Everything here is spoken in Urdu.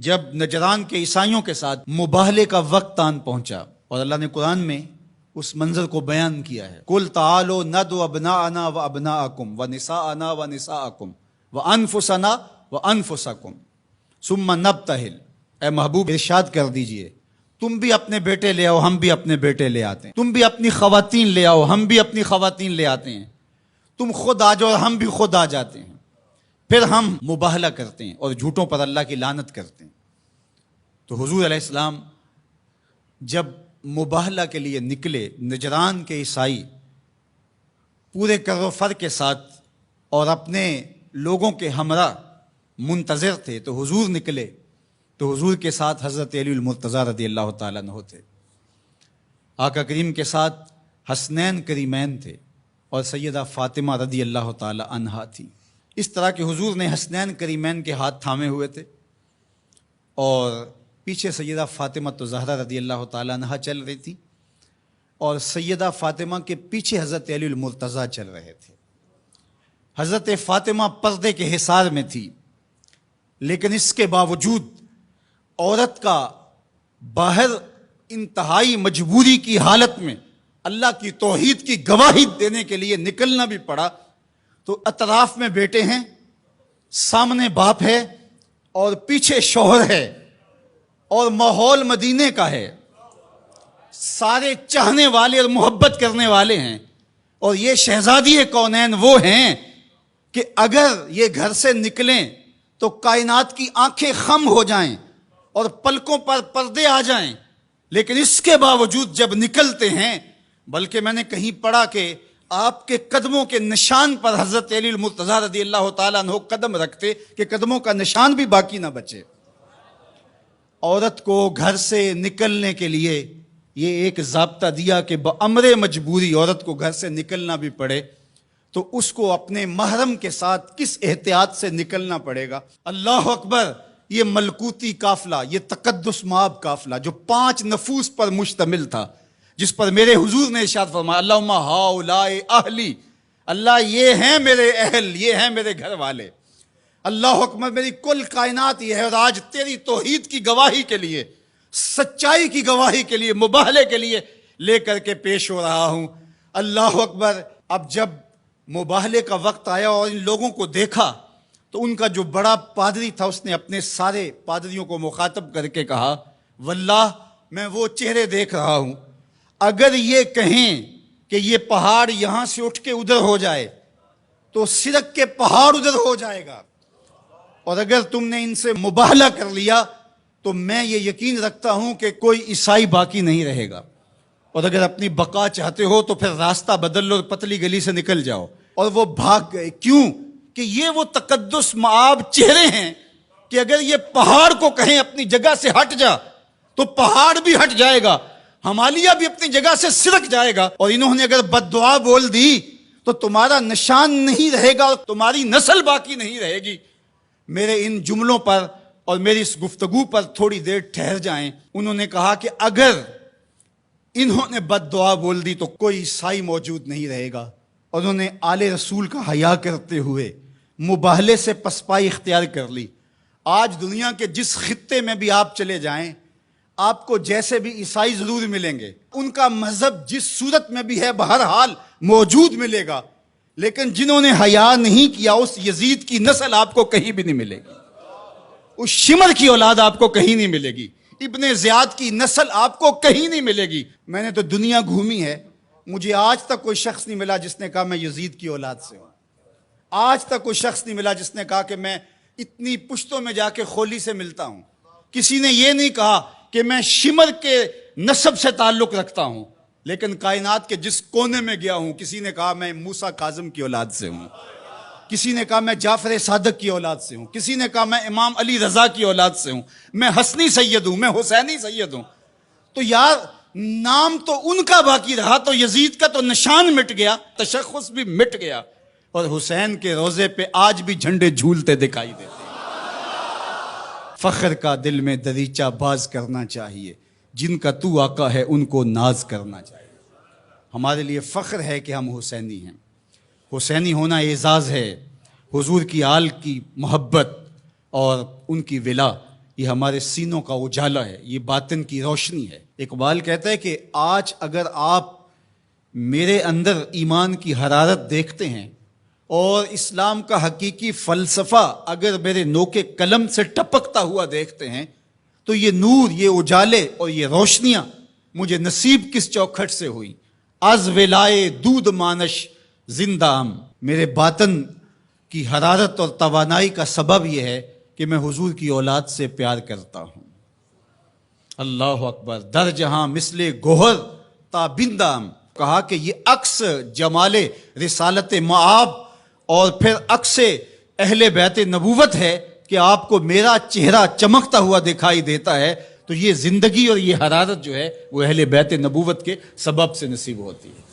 جب نجران کے عیسائیوں کے ساتھ مباہلے کا وقت آن پہنچا اور اللہ نے قرآن میں اس منظر کو بیان کیا ہے، قُلْ تَعَالُوا نَدْعُ أَبْنَاءَنَا وَأَبْنَاءَكُمْ وَنِسَاءَنَا وَنِسَاءَكُمْ وَأَنفُسَنَا وَأَنفُسَكُمْ ثُمَّ نَبْتَهِلْ۔ اے محبوب ارشاد کر دیجئے، تم بھی اپنے بیٹے لے آؤ، ہم بھی اپنے بیٹے لے آتے ہیں، تم بھی اپنی خواتین لے آؤ، ہم بھی اپنی خواتین لے آتے ہیں، تم خود آ جاؤ اور ہم بھی خود آ جاتے ہیں، پھر ہم مباہلہ کرتے ہیں اور جھوٹوں پر اللہ کی لعنت کرتے ہیں۔ تو حضور علیہ السلام جب مباہلہ کے لیے نکلے، نجران کے عیسائی پورے کر و فر کے ساتھ اور اپنے لوگوں کے ہمراہ منتظر تھے، تو حضور نکلے تو حضور کے ساتھ حضرت علی المرتضیٰ رضی اللہ تعالیٰ عنہ تھے، آقا کریم کے ساتھ حسنین کریمین تھے اور سیدہ فاطمہ رضی اللہ تعالیٰ عنہا تھی۔ اس طرح کہ حضور نے حسنین کریمین کے ہاتھ تھامے ہوئے تھے اور پیچھے سیدہ فاطمہ تو زہرا رضی اللہ تعالیٰ عنہا چل رہی تھی اور سیدہ فاطمہ کے پیچھے حضرت علی المرتضیٰ چل رہے تھے۔ حضرت فاطمہ پردے کے حصار میں تھی، لیکن اس کے باوجود عورت کا باہر انتہائی مجبوری کی حالت میں اللہ کی توحید کی گواہی دینے کے لیے نکلنا بھی پڑا۔ تو اطراف میں بیٹے ہیں، سامنے باپ ہے اور پیچھے شوہر ہے اور ماحول مدینے کا ہے، سارے چاہنے والے اور محبت کرنے والے ہیں، اور یہ شہزادی کونین وہ ہیں کہ اگر یہ گھر سے نکلیں تو کائنات کی آنکھیں خم ہو جائیں اور پلکوں پر پردے آ جائیں، لیکن اس کے باوجود جب نکلتے ہیں، بلکہ میں نے کہیں پڑھا کہ آپ کے قدموں کے نشان پر حضرت علی المرتضیٰ رضی اللہ تعالیٰ عنہ قدم رکھتے کہ قدموں کا نشان بھی باقی نہ بچے۔ عورت کو گھر سے نکلنے کے لیے یہ ایک ضابطہ دیا کہ بامر مجبوری عورت کو گھر سے نکلنا بھی پڑے تو اس کو اپنے محرم کے ساتھ کس احتیاط سے نکلنا پڑے گا۔ اللہ اکبر! یہ ملکوتی قافلہ، یہ تقدس مآب قافلہ جو 5 نفوس پر مشتمل تھا، جس پر میرے حضور نے ارشاد فرمایا اللہم ہؤلاء اہلی، اللہ یہ ہیں میرے اہل، یہ ہیں میرے گھر والے۔ اللہ اکبر! میری کل کائنات یہ ہے، اور آج تیری توحید کی گواہی کے لیے، سچائی کی گواہی کے لیے، مباہلے کے لیے لے کر کے پیش ہو رہا ہوں۔ اللہ اکبر! اب جب مباہلے کا وقت آیا اور ان لوگوں کو دیکھا تو ان کا جو بڑا پادری تھا اس نے اپنے سارے پادریوں کو مخاطب کر کے کہا واللہ میں وہ چہرے دیکھ رہا ہوں، اگر یہ کہیں کہ یہ پہاڑ یہاں سے اٹھ کے ادھر ہو جائے تو سرک کے پہاڑ ادھر ہو جائے گا، اور اگر تم نے ان سے مباہلہ کر لیا تو میں یہ یقین رکھتا ہوں کہ کوئی عیسائی باقی نہیں رہے گا، اور اگر اپنی بقا چاہتے ہو تو پھر راستہ بدل لو، پتلی گلی سے نکل جاؤ۔ اور وہ بھاگ گئے، کیوں کہ یہ وہ تقدس مآب چہرے ہیں کہ اگر یہ پہاڑ کو کہیں اپنی جگہ سے ہٹ جا تو پہاڑ بھی ہٹ جائے گا، ہمالیہ بھی اپنی جگہ سے سرک جائے گا، اور انہوں نے اگر بد دعا بول دی تو تمہارا نشان نہیں رہے گا اور تمہاری نسل باقی نہیں رہے گی۔ میرے ان جملوں پر اور میری اس گفتگو پر تھوڑی دیر ٹھہر جائیں۔ انہوں نے کہا کہ اگر انہوں نے بد دعا بول دی تو کوئی عیسائی موجود نہیں رہے گا، اور انہوں نے آل رسول کا حیا کرتے ہوئے مباہلے سے پسپائی اختیار کر لی۔ آج دنیا کے جس خطے میں بھی آپ چلے جائیں، آپ کو جیسے بھی عیسائی ضرور ملیں گے، ان کا مذہب جس صورت میں بھی ہے بہرحال موجود ملے گا، لیکن جنہوں نے حیا نہیں کیا اس یزید کی نسل آپ کو کہیں بھی نہیں ملے گی، اس شمر کی اولاد آپ کو کہیں نہیں ملے گی، ابن زیاد کی نسل آپ کو کہیں نہیں ملے گی۔ میں نے تو دنیا گھومی ہے، مجھے آج تک کوئی شخص نہیں ملا جس نے کہا میں یزید کی اولاد سے ہوں، آج تک کوئی شخص نہیں ملا جس نے کہا کہ میں اتنی پشتوں میں جا کے خولی سے ملتا ہوں، کسی نے یہ نہیں کہا کہ میں شمر کے نسب سے تعلق رکھتا ہوں، لیکن کائنات کے جس کونے میں گیا ہوں کسی نے کہا میں موسیٰ کاظم کی اولاد سے ہوں، کسی نے کہا میں جعفر صادق کی اولاد سے ہوں، کسی نے کہا میں امام علی رضا کی اولاد سے ہوں، میں حسنی سید ہوں، میں حسینی سید ہوں۔ تو یار نام تو ان کا باقی رہا، تو یزید کا تو نشان مٹ گیا، تشخص بھی مٹ گیا، اور حسین کے روزے پہ آج بھی جھنڈے جھولتے دکھائی دیتے ہیں۔ فخر کا دل میں دریچہ باز کرنا چاہیے، جن کا تو آقا ہے ان کو ناز کرنا چاہیے۔ ہمارے لیے فخر ہے کہ ہم حسینی ہیں، حسینی ہونا اعزاز ہے، حضور کی آل کی محبت اور ان کی ولا یہ ہمارے سینوں کا اجالا ہے، یہ باطن کی روشنی ہے۔ اقبال کہتا ہے کہ آج اگر آپ میرے اندر ایمان کی حرارت دیکھتے ہیں اور اسلام کا حقیقی فلسفہ اگر میرے نوک قلم سے ٹپکتا ہوا دیکھتے ہیں تو یہ نور، یہ اجالے اور یہ روشنیاں مجھے نصیب کس چوکھٹ سے ہوئی؟ از ولائے دودھ مانش زندہ ہم۔ میرے باطن کی حرارت اور توانائی کا سبب یہ ہے کہ میں حضور کی اولاد سے پیار کرتا ہوں۔ اللہ اکبر۔ در جہاں مثل گوہر تابندام، کہا کہ یہ عکس جمال رسالت معاب اور پھر عکس اہل بیت نبوت ہے کہ آپ کو میرا چہرہ چمکتا ہوا دکھائی دیتا ہے، تو یہ زندگی اور یہ حرارت جو ہے وہ اہل بیت نبوت کے سبب سے نصیب ہوتی ہے۔